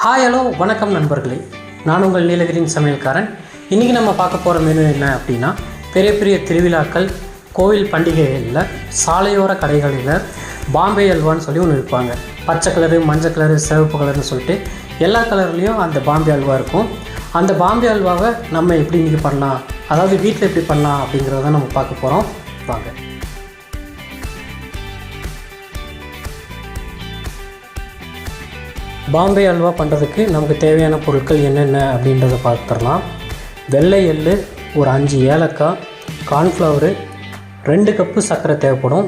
Hi hello வணக்கம் நண்பர்களே, நான் உங்கள் நீலகிரியின் சமையல்காரன். இன்றைக்கி நம்ம பார்க்க போகிற மெனு என்ன அப்படின்னா, பெரிய பெரிய திருவிழாக்கள், கோவில் பண்டிகைகளில், சாலையோர கடைகளில் பாம்பே அல்வான்னு சொல்லி ஒன்று விற்பாங்க. பச்சை கலரு, மஞ்சள் கலரு, சிவப்பு கலர்னு சொல்லிட்டு எல்லா கலர்லேயும் அந்த பாம்பே அல்வா இருக்கும். அந்த பாம்பே அல்வாவை நம்ம எப்படி இன்றைக்கி பண்ணலாம், அதாவது வீட்டில் எப்படி பண்ணலாம் அப்படிங்கிறத நம்ம பார்க்க போகிறோம். வாங்க. பாம்பே அல்வா பண்ணுறதுக்கு நமக்கு தேவையான பொருட்கள் என்னென்ன அப்படின்றத பார்த்துடலாம். வெள்ளை எள்ளு, ஒரு 5 ஏலக்காய், கார்ன்ஃப்ளவரு, 2 கப்பு சர்க்கரை தேவைப்படும்,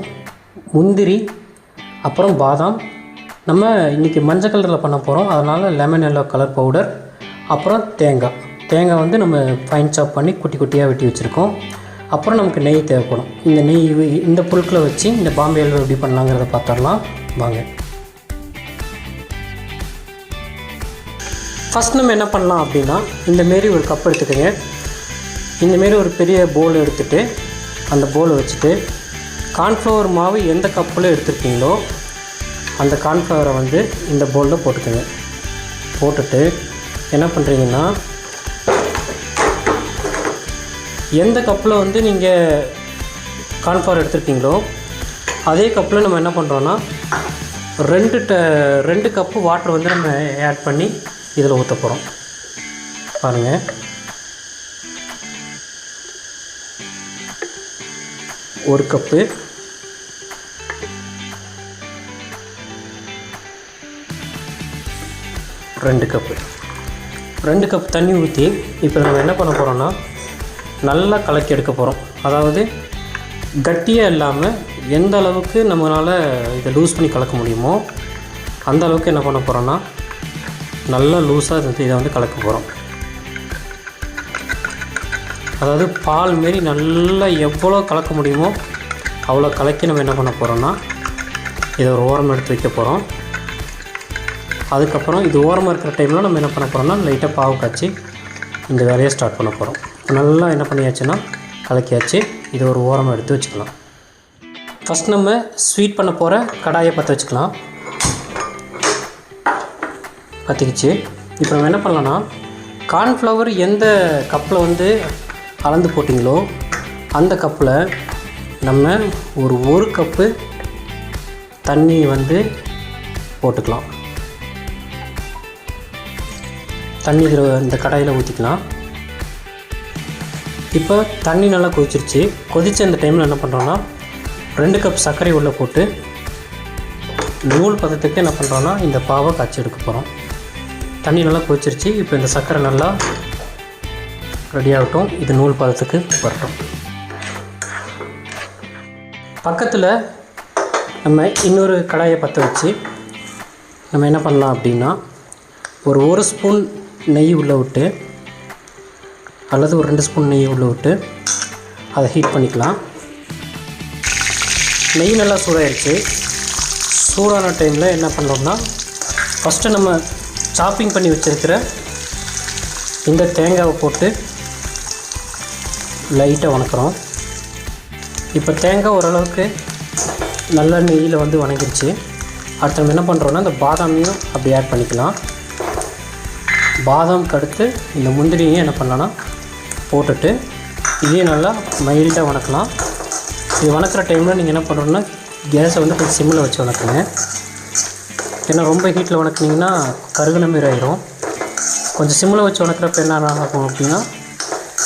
முந்திரி, அப்புறம் பாதாம். நம்ம இன்றைக்கி மஞ்சள் கலரில் பண்ண போகிறோம், அதனால் லெமன் எல்லோ கலர் பவுடர், அப்புறம் தேங்காய் வந்து நம்ம ஃபைன் சாப் பண்ணி குட்டி குட்டியாக வெட்டி வச்சுருக்கோம். அப்புறம் நமக்கு நெய் தேவைப்படும். இந்த பொருட்களை வச்சு இந்த பாம்பே அல்வா எப்படி பண்ணலாங்கிறத பார்த்துடலாம். வாங்க. ஃபஸ்ட் நம்ம என்ன பண்ணலாம் அப்படின்னா, இந்தமாரி ஒரு கப் எடுத்துக்கோங்க. இந்தமாரி ஒரு பெரிய போல் எடுத்துகிட்டு அந்த போலை வச்சுட்டு கார்ன்ஃப்ளவர் மாவு எந்த கப்பில் எடுத்துருக்கீங்களோ அந்த கார்ன்ஃப்ளவரை வந்து இந்த போலில் போட்டுக்கோங்க. போட்டுட்டு என்ன பண்ணுறீங்கன்னா, எந்த கப்பில் வந்து நீங்கள் கார்ன்ஃப்ளவர் எடுத்துருக்கீங்களோ அதே கப்பில் நம்ம என்ன பண்ணுறோன்னா 2 கப்பு வாட்டர் வந்து நம்ம ஆட் பண்ணி இதில் ஊற்ற போகிறோம். பாருங்கள், ஒரு கப்பு, 2 கப்பு தண்ணி ஊற்றி இப்போ நம்ம என்ன பண்ண போகிறோன்னா, நல்லா கலக்கி எடுக்க போகிறோம். அதாவது கட்டியாக இல்லாமல் எந்த அளவுக்கு நம்மளால் இதை லூஸ் பண்ணி கலக்க முடியுமோ அந்த அளவுக்கு என்ன பண்ண போகிறோன்னா, நல்லா லூஸாக இதை வந்து கலக்க போகிறோம். அதாவது பால் மாரி நல்லா எவ்வளோ கலக்க முடியுமோ அவ்வளோ கலக்கி நம்ம என்ன பண்ண போகிறோன்னா, இதை ஒரு ஓரமாக எடுத்து வைக்க போகிறோம். அதுக்கப்புறம் இது ஓரமாக இருக்கிற டைமில் நம்ம என்ன பண்ண போகிறோம்னா, லைட்டாக பாவு காய்ச்சி இந்த வேலையை ஸ்டார்ட் பண்ண போகிறோம். நல்லா என்ன பண்ணியாச்சுன்னா கலக்கியாச்சு. இதை ஒரு ஓரமாக எடுத்து வச்சுக்கலாம். ஃபஸ்ட் நம்ம ஸ்வீட் பண்ண போகிற கடாயை பற்ற வச்சுக்கலாம். பற்றிக்கிச்சு. இப்போ நம்ம என்ன பண்ணலான்னா, கார்ன்ஃப்ளவர் எந்த கப்பில் வந்து அளந்து போட்டிங்களோ அந்த கப்பில் நம்ம ஒரு கப்பு தண்ணி வந்து போட்டுக்கலாம். தண்ணி இந்த கடாயில் ஊற்றிக்கலாம். இப்போ தண்ணி நல்லா கொதிச்சிருச்சு. கொதித்த அந்த டைமில் என்ன பண்ணுறோன்னா, 2 கப் சர்க்கரை உள்ளே போட்டு நூல் பதத்துக்கு என்ன பண்ணுறோன்னா இந்த பாவை காய்ச்சி எடுக்க போகிறோம். தண்ணி நல்லா கொதிச்சிருச்சு. இப்போ இந்த சர்க்கரை நல்லா ரெடி ஆகட்டும். இது நூல் பதத்துக்கு வரட்டும். பக்கத்தில் நம்ம இன்னொரு கடாயை பற்ற வச்சு நம்ம என்ன பண்ணலாம் அப்படின்னா, ஒரு ஸ்பூன் நெய் உள்ளே விட்டு அல்லது ஒரு 2 ஸ்பூன் நெய் உள்ளே விட்டு அதை ஹீட் பண்ணிக்கலாம். நெய் நல்லா சூடாகிடுச்சு. சூடான டைமில் என்ன பண்ணுறோம்னா, ஃபஸ்ட்டு நம்ம சாப்பிங் பண்ணி வச்சுருக்கிற இந்த தேங்காவை போட்டு லைட்டாக வணக்கிறோம். இப்போ தேங்காய் ஓரளவுக்கு நல்ல நெய்யில் வந்து வணங்கிடுச்சு. அடுத்து நம்ம என்ன பண்ணுறோன்னா, இந்த பாதாமையும் அப்படி ஆட் பண்ணிக்கலாம். பாதாமுக்கு அடுத்து இந்த முந்திரியையும் என்ன பண்ணலான்னா போட்டுட்டு இதையும் நல்லா மைல்டாக வணக்கலாம். இது வணக்கிற டைமில் நீங்கள் என்ன பண்ணுறோன்னா, கேஸை வந்து கொஞ்சம் சிம்மில் வச்சு வணக்குங்க. ஏன்னா ரொம்ப ஹீட்டில் வணக்குனிங்கன்னா கருகுன மாரி ஆயிரும். கொஞ்சம் சிம்மில் வச்சு வணக்கிறப்ப என்ன ஆகும் அப்படின்னா,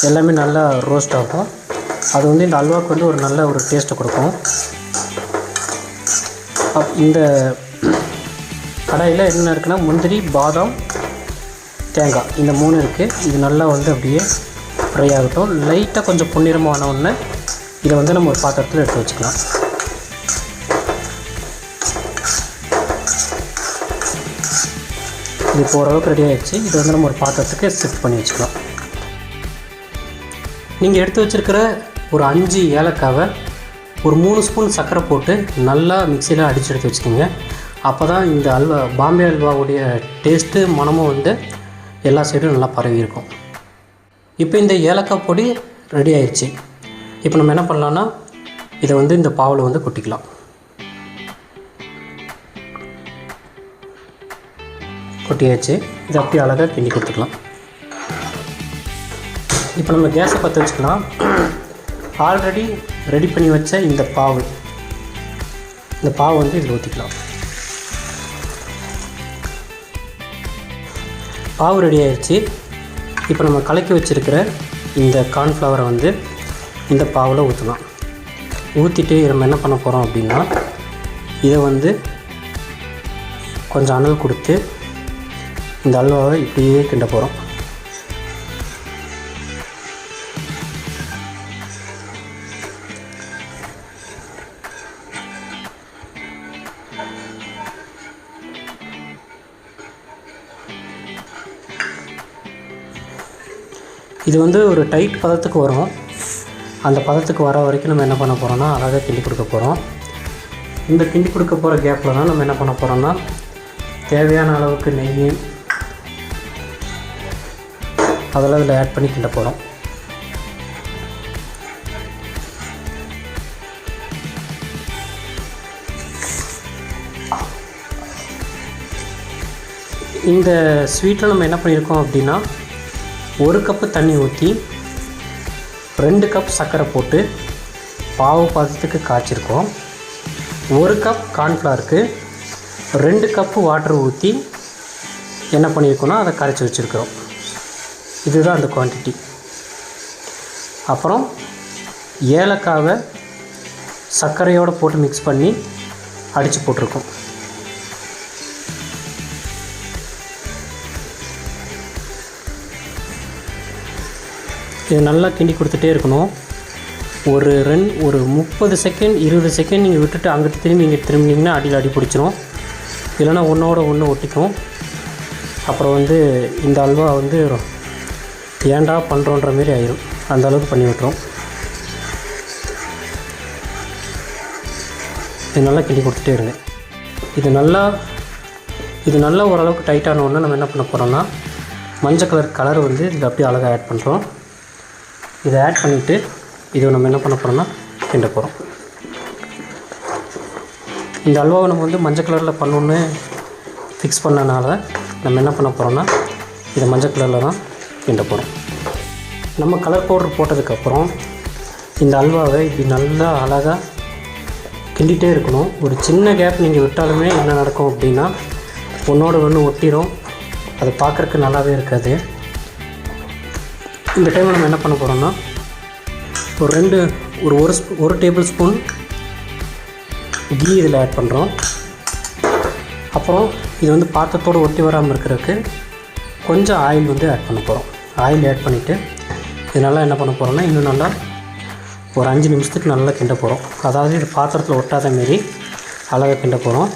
எல்லாமே நல்லா ரோஸ்ட் ஆகும். அது வந்து இந்த அல்வாவுக்கு வந்து ஒரு நல்ல ஒரு டேஸ்ட்டை கொடுக்கும். இந்த கடாயில் என்ன இருக்குன்னா, முந்திரி, பாதாம், தேங்காய் இந்த 3 இருக்குது. இது நல்லா வந்து அப்படியே ஃப்ரை ஆகட்டும். லைட்டாக கொஞ்சம் பொன்னிறமான உடனே இதை வந்து நம்ம ஒரு பாத்திரத்தில் எடுத்து வச்சுக்கலாம். இது இப்போ ஓரளவுக்கு ரெடி ஆகிடுச்சு. இது வந்து நம்ம ஒரு பாத்திரத்துக்கு ஷிஃப்ட் பண்ணி வச்சுக்கலாம். நீங்கள் எடுத்து வச்சுருக்கிற ஒரு 5 ஏலக்காவை ஒரு 3 ஸ்பூன் சர்க்கரை போட்டு நல்லா மிக்சியில் அடித்து எடுத்து வச்சுக்கோங்க. அப்போ தான் இந்த அல்வா பாம்பே அல்வாவுடைய டேஸ்ட்டு மனமும் வந்து எல்லா சைடும் நல்லா பரவி இருக்கும். இப்போ இந்த ஏலக்காய் பொடி ரெடி ஆயிடுச்சு. இப்போ நம்ம என்ன பண்ணலான்னா, இதை வந்து இந்த பாவில் வந்து கொட்டிக்கலாம். கொட்டியாச்சு. இதை அப்படியே அழகாக கிண்டி கொடுத்துக்கலாம். இப்போ நம்ம கேஸை பற்ற வச்சுக்கலாம். ஆல்ரெடி ரெடி பண்ணி வச்ச இந்த பாவு வந்து இதில் ஊற்றிக்கலாம். பாவு ரெடி ஆயிடுச்சு. இப்போ நம்ம கலக்கி வச்சுருக்கிற இந்த கார்ன்ஃப்ளவரை வந்து இந்த பாவில் ஊற்றலாம். ஊற்றிட்டு நம்ம என்ன பண்ண போகிறோம் அப்படின்னா, இதை வந்து கொஞ்சம் அனல் கொடுத்து இந்த அல்வாவை இப்படியே கிண்ட போகிறோம். இது வந்து ஒரு டைட் பதத்துக்கு வரும். அந்த பதத்துக்கு வர வரைக்கும் நம்ம என்ன பண்ண போகிறோம்னா அழகாக கிண்டி கொடுக்க போகிறோம். இந்த கிண்டி கொடுக்க போகிற கேப்பில் தான் நம்ம என்ன பண்ண போகிறோம்னா தேவையான அளவுக்கு நெய் அதெல்லாம் இதில் ஆட் பண்ணி கிண்ட போகிறோம். இந்த ஸ்வீட்டில் நம்ம என்ன பண்ணியிருக்கோம் அப்படின்னா, 1 கப்பு தண்ணி ஊற்றி 2 கப் சர்க்கரை போட்டு பாவு பதத்துக்கு காய்ச்சிருக்கோம். 1 கப் கார்ன்ஃப்ளவருக்கு 2 கப்பு வாட்டர் ஊற்றி என்ன பண்ணியிருக்கோன்னா அதை கரைச்சி வச்சுருக்கிறோம். இதுதான் அந்த குவான்டிட்டி. அப்புறம் ஏலக்காவை சர்க்கரையோடு போட்டு மிக்ஸ் பண்ணி அடித்து போட்டிருக்கோம். இது நல்லா கிண்டி கொடுத்துட்டே இருக்கணும். ஒரு 30 செகண்ட் 20 செகண்ட் நீங்கள் விட்டுட்டு அங்கிட்டு திரும்பி இங்கே திரும்பினீங்கன்னா அடியில் அடி பிடிச்சிரும். இல்லைனா ஒன்றோட ஒன்று ஒட்டிக்கும். அப்புறம் வந்து இந்த அல்வா வந்து ஏண்டா பண்ணுறோன்ற மாரி ஆயிடும். அந்த அளவுக்கு பண்ணி விட்டுரும். இது நல்லா கிண்டி கொடுத்துட்டே இருங்க. இது நல்லா ஓரளவுக்கு டைட்டான ஒன்று நம்ம என்ன பண்ண போகிறோம்னா, மஞ்சள் கலர் வந்து இதில் அப்படியே அழகாக ஆட் பண்ணுறோம். இதை ஆட் பண்ணிவிட்டு இதை நம்ம என்ன பண்ண போகிறோம்னா கிண்ட போகிறோம். இந்த அல்வாவை நம்ம வந்து மஞ்சள் கலரில் பண்ணணுன்னு ஃபிக்ஸ் பண்ணனால நம்ம என்ன பண்ண போகிறோம்னா இதை மஞ்சள் கலரில் தான் கிண்ட போகிறோம். நம்ம கலர் பவுடர் போட்டதுக்கப்புறம் இந்த அல்வாவை இப்படி நல்லா அழகாக கிண்டிகிட்டே இருக்கணும். ஒரு சின்ன கேப் நீங்கள் விட்டாலுமே என்ன நடக்கும் அப்படின்னா ஒன்றோட ஒன்று ஒட்டிடும். அது பார்க்குறக்கு நல்லாவே இருக்காது. இந்த டைமில் நம்ம என்ன பண்ண போகிறோம்னா ஒரு டேபிள் ஸ்பூன் கீ இதில் ஆட் பண்ணுறோம். அப்புறம் இது வந்து பாத்திரத்தோடு ஒட்டி வராமல் இருக்கிறதுக்கு கொஞ்சம் ஆயில் வந்து ஆட் பண்ண போகிறோம். ஆயில் ஆட் பண்ணிவிட்டு இது நல்லா என்ன பண்ண போகிறோம்னா இன்னும் நல்லா ஒரு 5 நிமிஷத்துக்கு நல்லா கிண்ட போகிறோம். அதாவது இது பாத்திரத்தில் ஒட்டாத மாரி அழகாக கிண்ட போகிறோம்.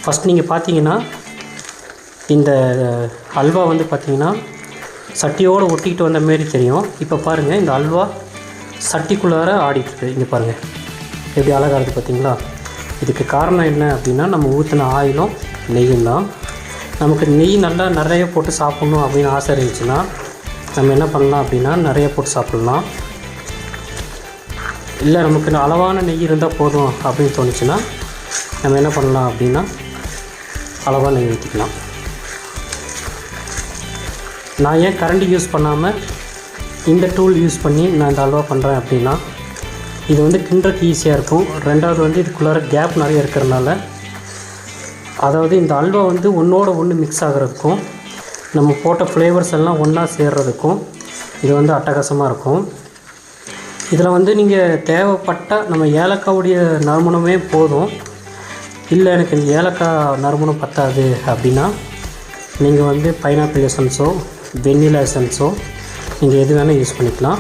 ஃபஸ்ட் நீங்கள் பார்த்தீங்கன்னா இந்த அல்வா வந்து பார்த்திங்கன்னா சட்டியோடு ஒட்டிக்கிட்டு வந்த மாரி தெரியும். இப்போ பாருங்கள், இந்த அல்வா சட்டிக்குள்ளார ஆடிட்டுருக்கு. இங்கே பாருங்கள் எப்படி அழகாக இருக்குது பார்த்தீங்களா. இதுக்கு காரணம் என்ன அப்படின்னா, நம்ம ஊற்றின ஆயிலும் நெய்யும் தான். நமக்கு நெய் நல்லா நிறைய போட்டு சாப்பிட்ணும் அப்படின்னு ஆசை இருந்துச்சுன்னா நம்ம என்ன பண்ணலாம் அப்படின்னா நிறைய போட்டு சாப்பிட்லாம். இல்லை நமக்கு அளவான நெய் இருந்தால் போதும் அப்படின்னு தோணுச்சுன்னா நம்ம என்ன பண்ணலாம் அப்படின்னா அளவாக நெய் ஊற்றிக்கலாம். நான் ஏன் கரண்டி யூஸ் பண்ணாமல் இந்த டூல் யூஸ் பண்ணி நான் இந்த அல்வா பண்ணுறேன் அப்படின்னா, இது வந்து கிண்டுறதுக்கு ஈஸியாக இருக்கும். ரெண்டாவது வந்து இதுக்குள்ளார கேப் நிறைய இருக்கிறதுனால, அதாவது இந்த அல்வா வந்து ஒன்றோட ஒன்று மிக்ஸ் ஆகிறதுக்கும் நம்ம போட்ட ஃப்ளேவர்ஸ் எல்லாம் ஒன்றா சேர்கிறதுக்கும் இது வந்து அட்டகாசமாக இருக்கும். இதில் வந்து நீங்கள் தேவைப்பட்டால் நம்ம ஏலக்காவுடைய நறுமணமே போதும். இல்லை எனக்கு இந்த ஏலக்காய் நறுமணம் பத்தாது அப்படின்னா நீங்கள் வந்து பைனாப்பிள் எசன்ஸோ வெண்ணிலா எசன்ஸோ நீங்கள் எது வேணால் யூஸ் பண்ணிக்கலாம்.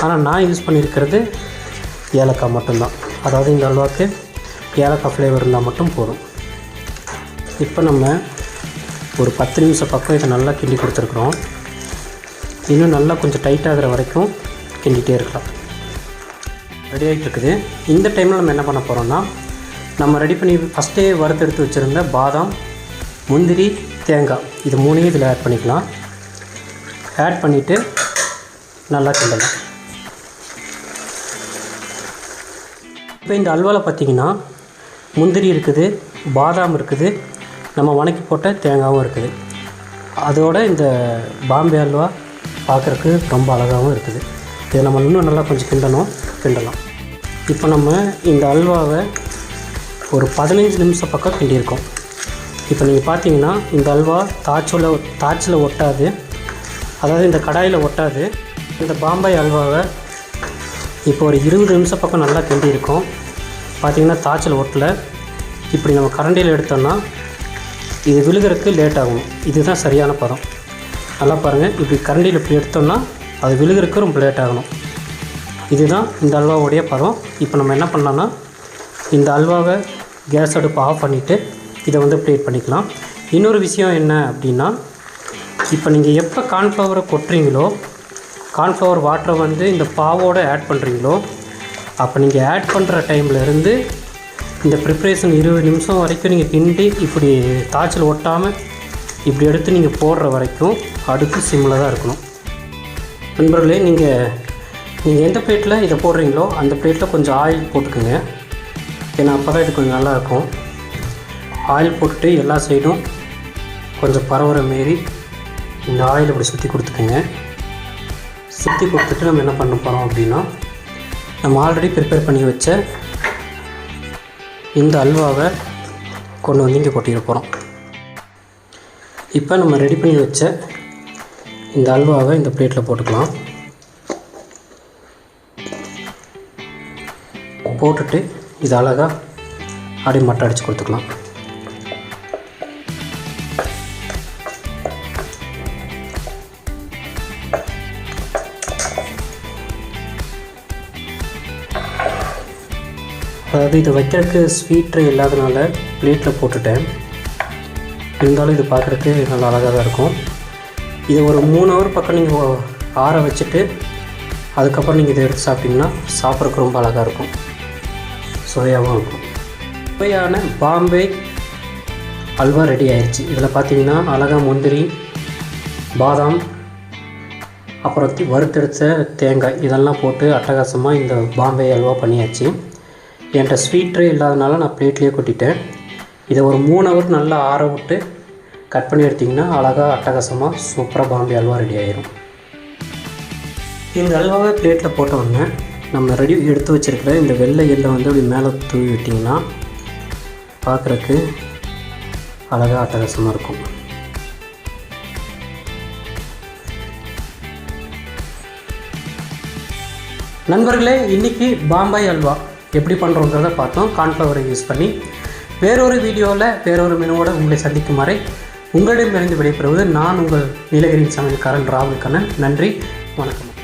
ஆனால் நான் யூஸ் பண்ணியிருக்கிறது ஏலக்காய் மட்டும்தான். அதாவது இந்த அல்வாவுக்கு ஏலக்காய் ஃப்ளேவர் இருந்தால் மட்டும் போதும். இப்போ நம்ம ஒரு 10 நிமிஷம் பக்கம் இதை நல்லா கிண்டி கொடுத்துருக்குறோம். இன்னும் நல்லா கொஞ்சம் டைட் ஆகிற வரைக்கும் கிண்டிகிட்டே இருக்கலாம். ரெடி ஆகிட்டு இருக்குது. இந்த டைமில் நம்ம என்ன பண்ண போகிறோம்னா, நம்ம ரெடி பண்ணி ஃபஸ்ட்டே வறுத்தெடுத்து வச்சுருந்த பாதாம், முந்திரி, தேங்காய் இது 3ஐயும் இதில் ஆட் பண்ணிக்கலாம். ஆட் பண்ணிவிட்டு நல்லா கிண்டலாம். இப்போ இந்த அல்வாவில் பார்த்திங்கன்னா முந்திரி இருக்குது, பாதாம் இருக்குது, நம்ம வணக்கி போட்ட தேங்காயும் இருக்குது. அதோட இந்த பாம்பே அல்வா பார்க்குறக்கு ரொம்ப அழகாகவும் இருக்குது. இதை நம்ம இன்னும் நல்லா கொஞ்சம் கிண்டலாம். இப்போ நம்ம இந்த அல்வாவை ஒரு 15 நிமிஷம் பக்கம் கிண்டியிருக்கோம். இப்போ நீங்கள் பார்த்தீங்கன்னா இந்த அல்வா தாச்சில் ஒட்டாது, அதாவது இந்த கடாயில் ஒட்டாது. இந்த பாம்பே அல்வாவை இப்போ ஒரு 20 நிமிஷம் பக்கம் நல்லா கிண்டியிருக்கோம். பார்த்திங்கன்னா தாச்சில் ஒட்டலை. இப்படி நம்ம கரண்டியில் எடுத்தோம்னா இது விழுகிறதுக்கு லேட் ஆகும். இதுதான் சரியான பதம். நல்லா பாருங்கள், இப்படி கரண்டியில் இப்படி எடுத்தோம்னா அது விழுகிறதுக்கு ரொம்ப லேட் ஆகணும். இதுதான் இந்த அல்வாவுடைய பதம். இப்போ நம்ம என்ன பண்ணலான்னா இந்த அல்வாவை கேஸ் அடுப்பு ஆஃப் பண்ணிவிட்டு இதை வந்து ப்ளேட் பண்ணிக்கலாம். இன்னொரு விஷயம் என்ன அப்படின்னா, இப்போ நீங்கள் எப்போ கார்ன்ஃப்ளவரை கொட்டுறீங்களோ, கார்ன்ஃப்ளவர் வாட்டரை வந்து இந்த பாவோடு ஆட் பண்ணுறீங்களோ, அப்போ நீங்கள் ஆட் பண்ணுற டைம்லேருந்து இந்த ப்ரிப்ரேஷன் 20 நிமிஷம் வரைக்கும் நீங்கள் கிண்டி இப்படி தாச்சில் ஒட்டாமல் இப்படி எடுத்து நீங்கள் போடுற வரைக்கும் அடுப்பு சிம்மில் தான் இருக்கணும். நண்பர்களே, நீங்கள் எந்த பிளேட்டில் இதை போடுறீங்களோ அந்த பிளேட்டில் கொஞ்சம் ஆயில் போட்டுக்குங்க. ஏன்னா அப்போ தான் இது கொஞ்சம் நல்லாயிருக்கும். ஆயில் போட்டுட்டு எல்லா சைடும் கொஞ்சம் பரவுற மாரி இந்த ஆயில் இப்படி சுற்றி கொடுத்துக்குங்க. சுற்றி கொடுத்துட்டு நம்ம என்ன பண்ண போகிறோம் அப்படின்னா, நம்ம ஆல்ரெடி ப்ரிப்பேர் பண்ணி வச்ச இந்த அல்வாவை கொண்டு வந்து இங்கே கொட்டிட போகிறோம். இப்போ நம்ம ரெடி பண்ணி வச்ச இந்த அல்வாவை இந்த பிளேட்டில் போட்டுக்கலாம். போட்டுட்டு இது அழகாக அப்படியே மட்டை அடித்து கொடுத்துக்கலாம். அதாவது இதை வைக்கிறதுக்கு ஸ்வீட் ட்ரே இல்லாதனால பிளேட்டில் போட்டுட்டேன். இருந்தாலும் இது பார்க்குறதுக்கு நல்லா அழகாக தான் இருக்கும். இதை ஒரு 3 ஹவர் பக்கம் நீங்கள் ஆற வச்சுட்டு அதுக்கப்புறம் நீங்கள் இதை எடுத்து சாப்பிட்டிங்கன்னா சாப்பிட்றதுக்கு ரொம்ப அழகாக இருக்கும், சுவையாகவும் இருக்கும். சுவையான பாம்பே அல்வா ரெடி ஆயிடுச்சு. இதில் பார்த்தீங்கன்னா அழகாக முந்திரி, பாதாம், அப்புறம் வறுத்தெடுத்த தேங்காய் இதெல்லாம் போட்டு அட்டகாசமாக இந்த பாம்பே அல்வா பண்ணியாச்சு. என்கிட்ட ஸ்வீட் ட்ரே இல்லாதனால நான் பிளேட்லேயே கொட்டிட்டேன். இதை ஒரு 3 ஹவர் நல்லா ஆற விட்டு கட் பண்ணி எடுத்திங்கன்னா அழகாக அட்டகாசமாக சூப்பராக பாம்பே அல்வா ரெடி ஆயிரும். இந்த அல்வாவை பிளேட்டில் போட்ட உடனே நம்ம எடுத்து வச்சுருக்கிற இந்த வெள்ளை எள்ளை வந்து அப்படி மேலே தூவி விட்டிங்கன்னா பார்க்குறக்கு அழகாக அட்டகாசமாக இருக்கும். நண்பர்களே, இன்றைக்கி பாம்பே அல்வா எப்படி பண்ணுறோங்கிறத பார்த்தோம் கார்ன்ஃப்ளவரை யூஸ் பண்ணி. வேறொரு வீடியோவில் வேறொரு மெனுவோடு உங்களை சந்திக்கும் வரை உங்களிடமிருந்து விடைபெறுவது நான் உங்கள் நீலகிரி சமையல்காரன் ராகுல் கண்ணன். நன்றி, வணக்கம்.